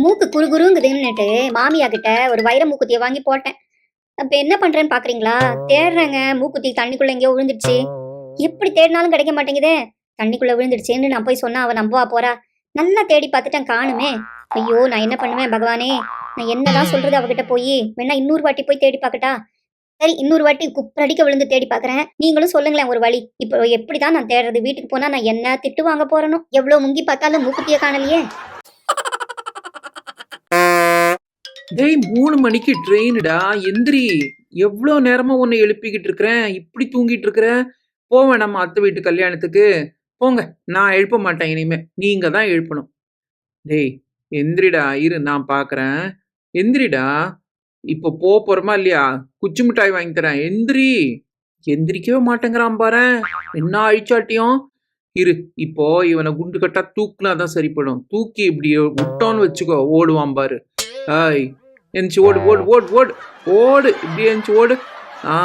மூக்கு குறுகுறுங்குதுன்னுட்டு மாமியா கிட்ட ஒரு வைர மூக்குத்தியை வாங்கி போட்டேன். அப்ப என்ன பண்றேன்னு பாக்குறீங்களா? தேடுறேங்க, மூக்குத்தி தண்ணிக்குள்ள எங்கேயோ விழுந்துடுச்சு. எப்படி தேடினாலும் கிடைக்க மாட்டேங்குதே. தண்ணிக்குள்ள விழுந்துடுச்சுன்னு நான் போய் சொன்னா அவ நம்புவா போறா? நல்லா தேடி பார்த்துட்டேன், காணுமே. ஐயோ, நான் என்ன பண்ணுவேன் பகவானே? நான் என்னதான் சொல்றது அவகிட்ட போய்? வேணா இன்னொரு வாட்டி போய் தேடி பார்க்கட்டா? சரி, இன்னொரு வாட்டி குப்புறடிக்க விழுந்து தேடி பார்க்கறேன். நீங்களும் சொல்லுங்களேன் ஒரு வழி. இப்போ எப்படிதான் நான் தேடுறது? வீட்டுக்கு போனா நான் என்ன திட்டு வாங்க போறேனோ? எவ்வளவு முங்கி பார்த்தாலும் மூக்குத்திய காணலையே. டேய் 3 மணிக்கு ட்ரெயினுடா, எந்திரி. எவ்வளோ நேரமா உன்னை எழுப்பிக்கிட்டு இருக்கிறேன், இப்படி தூங்கிட்டு இருக்கிற? போவேன் நம்ம அத்தை வீட்டு கல்யாணத்துக்கு. போங்க, நான் எழுப்ப மாட்டேன் இனிமே, நீங்க தான் எழுப்பணும். டேய் எந்திரிடா, இரு நான் பாக்குறேன். எந்திரிடா. இப்போ போறோமா இல்லையா? குச்சி மிட்டாய் வாங்கி தரேன், எந்திரி. எந்திரிக்கவே மாட்டேங்கிறான் பாரேன், என்ன அழிச்சாட்டியும். இரு, இப்போ இவனை குண்டு கட்டா தூக்குனாதான் சரிப்படும். தூக்கி இப்படி விட்டோன்னு வச்சுக்கோ, ஓடுவான் பாரு. ஆய், எந்திச்சு ஓடு ஓடு ஓடு ஓடு ஓடு, இப்படி எந்திச்சு ஓடு. ஆ,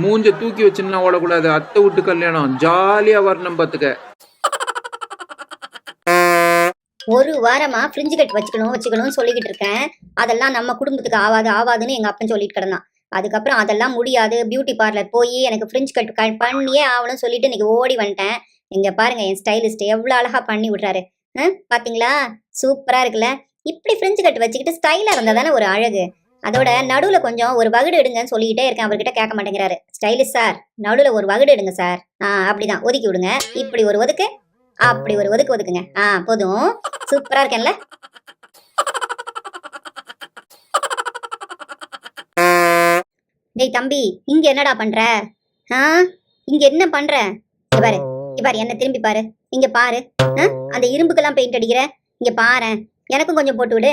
மூஞ்ச தூக்கி வச்சுன்னா ஓடக்கூடாது. அத்தை விட்டு கல்யாணம் ஜாலியா வரணும் பாத்துக்க. ஒரு வாரமா ஃப்ரிட்ஜ் கட் வச்சுக்கணும்னு சொல்லிக்கிட்டு இருக்கேன். அதெல்லாம் நம்ம குடும்பத்துக்கு ஆவாது ஆவாதுன்னு எங்க அப்பன் சொல்லிட்டு கிடந்தான். அதுக்கப்புறம் அதெல்லாம் முடியாது, பியூட்டி பார்லர் போய் எனக்கு ஃப்ரிட்ஜ் கட் பண்ணியே ஆகணும்னு சொல்லிட்டு இன்னைக்கு ஓடி வந்துட்டேன். இங்க பாருங்க, என் ஸ்டைலிஸ்ட் எவ்வளவு அழகா பண்ணி விடுறாரு. பாத்தீங்களா? சூப்பரா இருக்குல்ல? இப்படி ஃப்ரிட்ஜ் கட் வச்சுக்கிட்டு ஸ்டைலா இருந்தா தானே ஒரு அழகு. அதோட நடுவுல கொஞ்சம் ஒரு வகுடு எடுங்கன்னு சொல்லிக்கிட்டே இருக்கேன், அவர்கிட்ட கேட்க மாட்டேங்கிறாரு. ஸ்டைலிஸ்ட் சார், நடுவுல ஒரு வகுடு எடுங்க சார். அப்படிதான் ஒதுக்கி விடுங்க. இப்படி ஒரு ஒதுக்கு, அப்படி ஒரு ஒதுக்குங்க. போதும். சூப்பரா இருக்கேன்ல? டேய் தம்பி, இங்க என்னடா பண்ற? இங்க என்ன பண்ற? பாரு, பாரு, என்ன திரும்பி பாரு. இங்க பாரு. அந்த இரும்புக்கெல்லாம் பெயிண்ட் அடிக்கிற. இங்க பாரு, எனக்கும் கொஞ்சம் போட்டு விடு.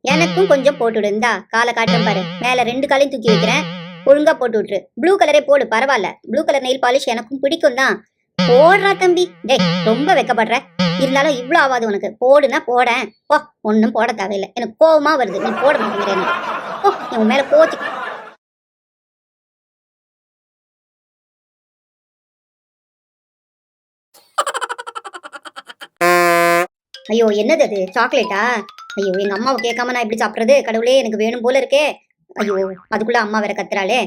எனக்கும் கொஞ்சம் போட்டு விடு. இந்தா காலை காட்டுறேன் பாரு. மேல 2 காலையும் தூக்கி வைக்கிறேன், ஒழுங்கா போட்டு விட்டுரு. ப்ளூ கலரே போடு, பரவாயில்ல. ப்ளூ கலர் நெயில் பாலிஷ் எனக்கும் பிடிக்கும் தான். போடுறா தம்பி. டேய், ரொம்ப வெக்கப்படுற. இருந்தாலும் இவ்வளவு ஆகாது உனக்கு. போடுனா போடேன். போ, ஒன்னும் போட தேவையில்லை. எனக்கு கோவமா வருது, நீ போட மாட்டேங்கிறேன். ஓ, உன் மேல கோச்சு. ஐயோ, என்னது அது? சாக்லேட்டா? ஐயோ, எங்க அம்மாவை கேட்காம நான் எப்படி சாப்பிடுறது? கடவுளே, எனக்கு வேணும் போல இருக்கே. ஐயோ, அதுக்குள்ள அம்மா வேற கத்துறாளே.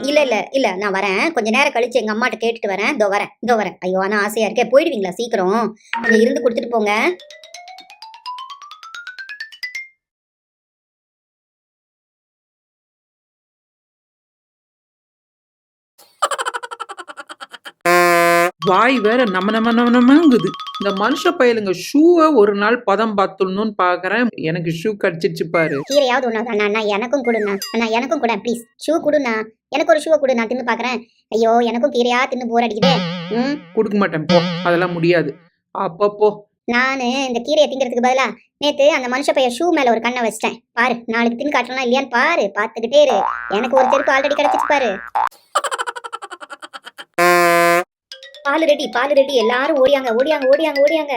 இல்ல இல்ல இல்ல, நான் வரேன். கொஞ்ச நேரம் கழிச்சு எங்க அம்மாட்ட கேட்டுட்டு வரேன். இதோ வரேன். ஐயோ, ஆனா ஆசையா இருக்கே. போயிடுவீங்களா சீக்கிரம்? கொஞ்சம் இருந்து கொடுத்துட்டு போங்க. வாய் வேற நம்ம நம்ம நம்ம நம்மங்குது. இந்த மனுஷ பயலுங்க ஷூவை ஒரு நாள் பதம் பார்த்துடணும்னு பாக்குறேன். எனக்கு ஷூ கடிச்சிச்சு பாரு. கீரையாவது ஒண்ணு அண்ணா, எனக்கும் கொடுண்ணா. அண்ணா, எனக்கும் கூட ப்ளீஸ். ஷூ கொடுண்ணா. எனக்கு ஒரு ஷூவை கொடு, நான் தின்னு பாக்குறேன். ஐயோ, எனக்கும் கீரையா தின்னு போர் அடிக்குதே. கொடுக்க மாட்டேன் போ, அதெல்லாம் முடியாது. அப்பப்போ நானு இந்த கீரையை திங்கிறதுக்கு பதிலா நேத்து அந்த மனுஷ பையன் ஷூ மேல ஒரு கண்ணை வச்சிட்டேன் பாரு. நாளைக்கு தின்னு காட்டலாம் இல்லையான்னு பாரு. பாத்துக்கிட்டே இரு. எனக்கு ஒரு செருப்பு ஆல்ரெடி கிடைச்சிச்சு பாரு. பால் ரெடி. எல்லாரும் ஓடியாங்க.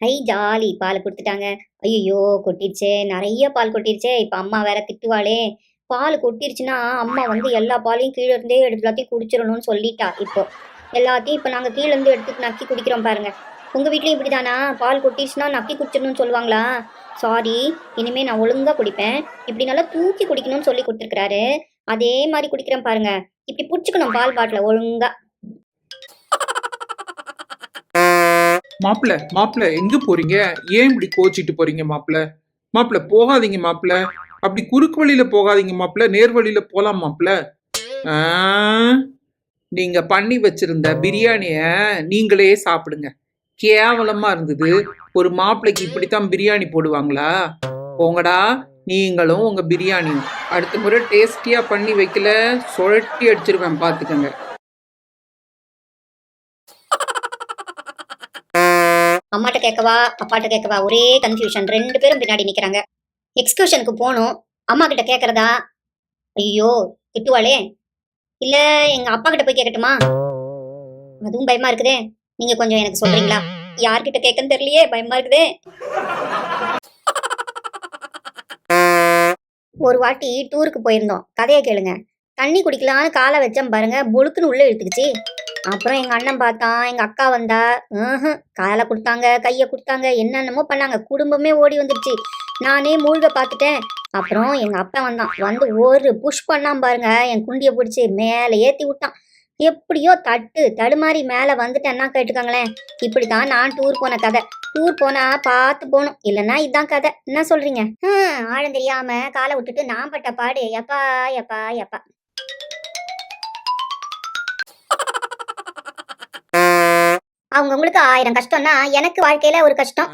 ஐ ஜாலி, பால் கொடுத்துட்டாங்க. ஐயோ, கொட்டிருச்சே, நிறைய பால் கொட்டிருச்சே. இப்ப அம்மா வேற திட்டுவாளே. பால் கொட்டிருச்சுன்னா அம்மா வந்து எல்லா பாலையும் கீழே இருந்தே எல்லாத்தையும் குடிச்சிடணும்னு சொல்லிட்டா. இப்போ எல்லாத்தையும் இப்ப நாங்க கீழே இருந்து எடுத்து நக்கி குடிக்கிறோம் பாருங்க. உங்க வீட்லயும் இப்படிதானா? பால் கொட்டிருச்சுன்னா நக்கி குடிச்சிடணும்னு சொல்லுவாங்களா? சாரி, இனிமே நான் ஒழுங்கா குடிப்பேன். இப்படி நல்லா தூக்கி குடிக்கணும்னு சொல்லி கொடுத்துருக்காரு. அதே மாதிரி குடிக்கிறேன் பாருங்க. இப்படி புடிச்சுக்கணும் பால் பாட்டில ஒழுங்கா. மாப்பிள்ள எங்க போறீங்க? ஏன் இப்படி கோச்சிட்டு போறீங்க மாப்பிள்ள போகாதீங்க மாப்பிள்ள. அப்படி குறுக்கு வழியில போகாதீங்க மாப்பிள்ள, நேர் வழியில போலாம் மாப்பிள்ள. நீங்க பண்ணி வச்சிருந்த பிரியாணிய நீங்களே சாப்பிடுங்க. கேவலமா இருந்தது. ஒரு மாப்பிள்ளைக்கு இப்படித்தான் பிரியாணி போடுவாங்களா? போங்கடா, நீங்களும் உங்க பிரியாணியும். அடுத்த முறை டேஸ்டியா பண்ணி வைக்கல, சுழட்டி அடிச்சிருவேன் பாத்துக்கங்க. அம்மாட்ட கேட்கவா அப்பாட்ட கேட்கவா ஒரே கன்ஃபியூஷன். 2 பேரும் பின்னாடி நிக்கிறாங்க. எக்ஸ்கர்ஷனுக்கு போகணும். அம்மா கிட்ட கேக்குறதா? ஐயோ, திட்டுவாளே. இல்ல எங்க அப்பா கிட்ட போய் கேட்கட்டுமா? அதுவும் பயமா இருக்குதே. நீங்க கொஞ்சம் எனக்கு சொல்றீங்களா? யார்கிட்ட கேட்கன்னு தெரியலையே, பயமா இருக்குதே. ஒரு வாட்டி டூருக்கு போயிருந்தோம். கதையை கேளுங்க. தண்ணி குடிக்கலான்னு காலை வச்சேன் பாருங்க, பொழுக்குன்னு உள்ள இழுத்துக்குச்சு. அப்புறம் எங்க அண்ணன் பார்த்தான், எங்க அக்கா வந்தா, காலை கொடுத்தாங்க, கையை கொடுத்தாங்க, என்னென்னமோ பண்ணாங்க. குடும்பமே ஓடி வந்துருச்சு. நானே மூழ்க பார்த்துட்டேன். அப்புறம் எங்க அப்பா வந்தான். வந்து ஒரு புஷ் பண்ணான் பாருங்க, என் குண்டிய பிடிச்சி மேலே ஏத்தி விட்டான். எப்படியோ தட்டு தடுமாறி மேலே வந்துட்டேன்னா கேட்டுக்கோங்களேன். இப்படித்தான் நான் டூர் போன கதை. டூர் போனா பார்த்து போகணும், இல்லைன்னா இதான் கதை. என்ன சொல்றீங்க? ஆழம் தெரியாம காலை விட்டுட்டு நான் பட்ட பாடு, எப்பா எப்பா எப்பா. அவங்கவுங்களுக்கு 1000 கஷ்டம்னா எனக்கு வாழ்க்கையில ஒரு கஷ்டம்.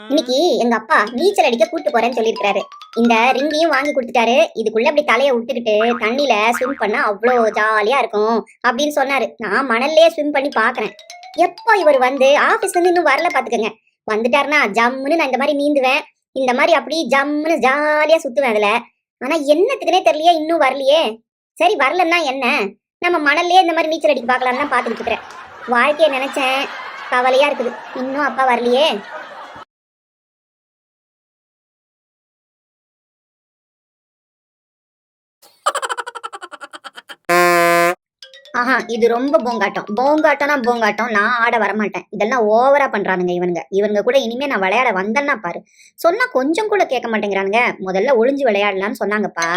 இன்னைக்கு எங்க அப்பா நீச்சல் அடிக்க கூட்டு போறேன்னு சொல்லியிருக்காரு. இந்த ரிங்கையும் வாங்கி கொடுத்துட்டாரு. இதுக்குள்ள அப்படி தலையை விட்டுக்கிட்டு தண்ணியில ஸ்விம் பண்ண அவ்வளோ ஜாலியா இருக்கும் அப்படின்னு சொன்னாரு. நான் மணல்லே ஸ்விம் பண்ணி பாக்குறேன். எப்போ இவர் வந்து ஆபீஸ்ல இருந்து இன்னும் வரல பாத்துக்கங்க. வந்துட்டாருன்னா ஜம்முன்னு நான் இந்த மாதிரி நீந்துவேன். இந்த மாதிரி அப்படி ஜம்முன்னு ஜாலியா சுத்துவேன் அதுல. ஆனா என்னத்துக்குனே தெரியலையே, இன்னும் வரலையே. சரி வரலன்னா என்ன, நம்ம மணல்லே இந்த மாதிரி நீச்சல் அடிக்க பாக்கலாம்னு தான் பாத்துக்கிட்டு இருக்கிறேன். வாழ்க்கைய நினைச்சேன், கவலையா இருக்குது. இன்னும் அப்பா வரலையே. இது ரொம்ப போங்காட்டம். போங்காட்டம்னா போங்காட்டம். நான் ஆட வரமாட்டேன். இதெல்லாம் ஓவரா பண்றானுங்க இவனுங்க கூட இனிமே நான் விளையாட வந்தேன்னா பாரு, சொன்னா கொஞ்சம் கூட கேட்க மாட்டேங்கிறானுங்க. முதல்ல ஒளிஞ்சு விளையாடலாம்னு சொன்னாங்கப்பா.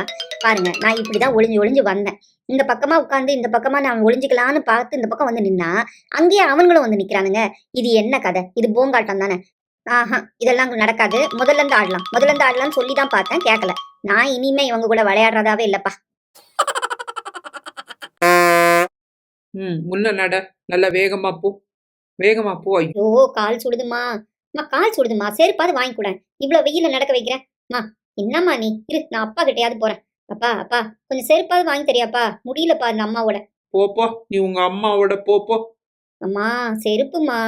பாருங்க, நான் இப்படிதான் ஒளிஞ்சு ஒளிஞ்சு வந்தேன். இந்த பக்கமா உட்காந்து இந்த பக்கமா நான் ஒளிஞ்சுக்கலான்னு பார்த்து இந்த பக்கம் வந்து நின்னா அங்கேயே அவனுங்களும் வந்து நிக்கிறானுங்க. இது என்ன கதை? இது போங்காட்டம் தானே? இதெல்லாம் நடக்காது. முதல்ல இருந்து ஆடலாம்னு சொல்லிதான் பார்த்தேன், கேட்கல. நான் இனிமே இவங்க கூட விளையாடுறதாவே இல்லப்பா. முன்ன நட, நல்லா வேகமா போ, வேகமா போ. ஐயோ கால் சுடுதுமா, கால் சுடுதுமா. செருப்பாவது வாங்கி கூட, இவ்வளவு வெயில நடக்க வைக்கிறேன். என்னம்மா நீ இரு, நான் அப்பா கிட்டையாவது போறேன். அப்பா கொஞ்சம் செருப்பாவது வாங்கி தெரியாப்பா, முடியலப்பா இந்த அம்மாவோட. போப்போ, நீ உங்க அம்மாவோட போப்போ. அம்மா செருப்புமா.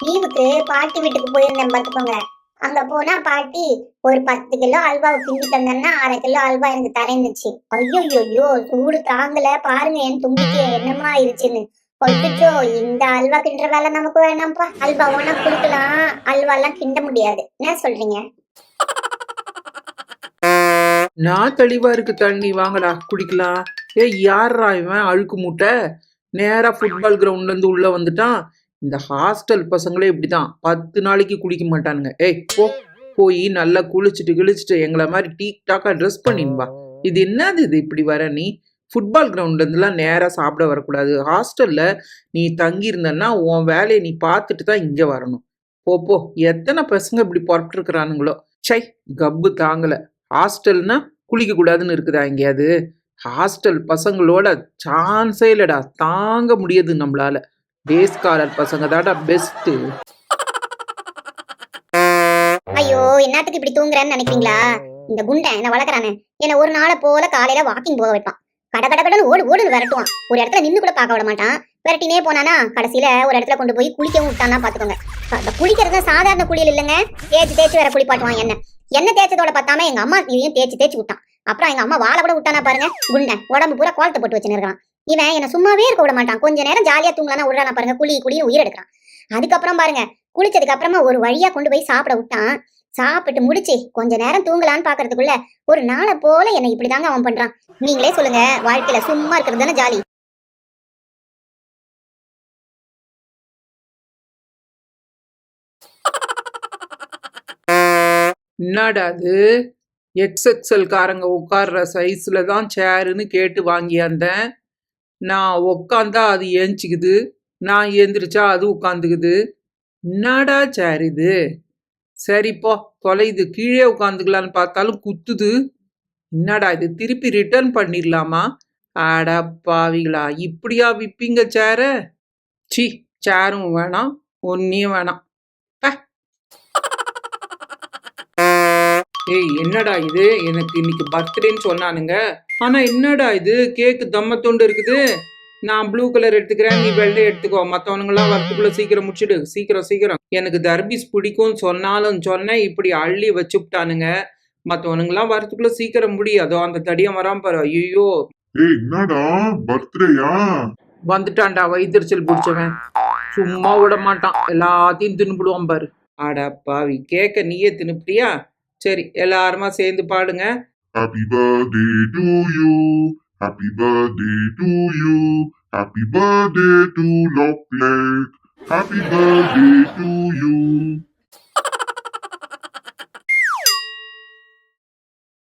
லீவுக்கு பாட்டி வீட்டுக்கு போயிருந்தேன் பார்த்துக்கோங்க. அங்க போனா பாட்டி ஒரு 10 கிலோ அல்வாவை கிண்டி தந்தேன்னா 1/2 கிலோ அல்வா எனக்கு தரேன்னுச்சு. ஐயோ சூடு தாங்கல பாருங்க என் தும்பிக்கு என்னமா ஆயிருச்சுன்னு. கொல்லிச்சோ, இந்த அல்வா கிண்டுற வேலை நமக்கு வேணாம்ப்பா. அல்வா ஒன்னா குடுக்கலாம், அல்வா எல்லாம் கிண்ட முடியாது. என்ன சொல்றீங்க? நான் தெளிவா இருக்கு, தண்ணி வாங்கடா குடிக்கலாம். யாரா இவன் அழுக்கு மூட்டை? நேரா ஃபுட்பால் கிரவுண்ட்ல இருந்து உள்ள வந்துட்டான். இந்த ஹாஸ்டல் பசங்களே இப்படிதான், 10 நாளைக்கு குளிக்க மாட்டானுங்க. போய் நல்லா குளிச்சுட்டு எங்களை மாதிரி டீக் டாக்கா ட்ரெஸ் பண்ணின்பா. இது என்னது இது? இப்படி வர நீ ஃபுட்பால் கிரவுண்ட்ல இருந்துலாம் நேரா சாப்பிட வரக்கூடாது. ஹாஸ்டல்ல நீ தங்கி இருந்தன்னா உன் வேலையை நீ பார்த்துட்டு தான் இங்க வரணும். போ. எத்தனை பசங்க இப்படி புறப்பட்டு இருக்கிறானுங்களோ. சை, கப்பு தாங்கல. ஹாஸ்டல்னா குளிக்க கூடாதுன்னு இருக்குதா எங்கேயாவது? ஹாஸ்டல் பசங்களோட சான்ஸே இல்லடா, தாங்க முடியாது நம்மளால. டேஸ்காலர் பசங்க தாடா பெஸ்ட். ஐயோ என்னத்துக்கு இப்படி தூங்குறேன்னு நினைக்கிறீங்களா? இந்த குண்டை என்ன வளர்க்கறானே, என்ன ஒரு நாளை போல காலையில வாக்கிங் போக வைப்பான். கடன்னு ஓடுன்னு விரட்டுவான். ஒரு இடத்துல நின்னு கூட பார்க்க விட மாட்டான். விரட்டினே போனானா கடைசியில ஒரு இடத்துல கொண்டு போய் குளிக்கவும் விட்டானா பாத்துக்கோங்க. குளிக்கிறது சாதாரண குளியல் இல்லைங்க, தேய்ச்சி வேற குளிப்பாட்டுவான். என்ன தேய்ச்சதோட பார்த்தாம எங்க அம்மா இதையும் தேய்ச்சி விட்டான். அப்புறம் எங்க அம்மா வாழை கூட விட்டானா பாருங்க. குண்டை உடம்பு பூரா கோலத்தை போட்டு வச்சுன்னு இருக்கான். இவன் என்ன சும்மாவே இருக்க விட மாட்டான். கொஞ்ச நேரம் ஜாலியா தூங்கலானா விடுறானா பாருங்க, குளின்னு உயிர் எடுக்கிறான். அதுக்கப்புறம் பாருங்க, குளிச்சதுக்கு அப்புறமா ஒரு வழியா கொண்டு போய் சாப்பிட விட்டான். சாப்பிட்டு முடிச்சு கொஞ்ச நேரம் தூங்கலான்னு பாக்குறதுக்குள்ள ஒரு நாளை போல என்ன இப்படிதாங்க அவன் பண்றான். நீங்களே சொல்லுங்க, வாழ்க்கையில சும்மா இருக்கிறது தானே ஜாலி. என்னடா அது? XXL காரங்க உட்கார்ற சைஸ்ல தான் சேருன்னு கேட்டு வாங்கியாந்தேன். நான் உக்காந்தா அது ஏஞ்சிக்குது, நான் ஏந்திரிச்சா அது உட்காந்துக்குது. என்னடா சேர் இது? சரிப்போ தொலைது, கீழே உட்காந்துக்கலான்னு பார்த்தாலும் குத்துது. என்னடா இது? திருப்பி ரிட்டர்ன் பண்ணிடலாமா? அடா பாவிகளா, இப்படியா விப்பீங்க சேர? சி, சேரும் வேணாம், ஒன்னியும் வேணாம். என்னடா இது? எனக்கு இன்னைக்கு பர்த்டேன்னு சொன்னானுங்க. ஆனா என்னடா இது, கேக்கு தம்மத்தோண்டு இருக்குது. நான் ப்ளூ கலர் எடுத்துக்கிறேன், நீ வெள்ளை எடுத்துக்கோ. மத்தவனுங்கெல்லாம் வரத்துக்குள்ள சீக்கிரம் முடிச்சுடு, சீக்கிரம். எனக்கு தர்பீஸ் பிடிக்கும் சொன்னாலும் சொன்னேன், இப்படி அள்ளி வச்சுட்டானுங்க. மத்தவனுங்கெல்லாம் வரத்துக்குள்ள சீக்கிரம் முடியாதோ. அந்த தடியம் வராம பாரு. ஐயோ, என்னடா பர்த்டேயா? வந்துட்டான்டா வயிற்றுச்சல் பிடிச்சவன். சும்மா விட மாட்டான், எல்லாத்தையும் தின்னுபிடுவான் பாரு. ஆடா பாவி, கேக்க நீயே தின்னுப்பிட்டியா? சரி, எல்லாருமா சேர்ந்து பாடுங்க. Happy birthday to you, Happy birthday to you. Happy birthday to Lockleg. Happy birthday to you.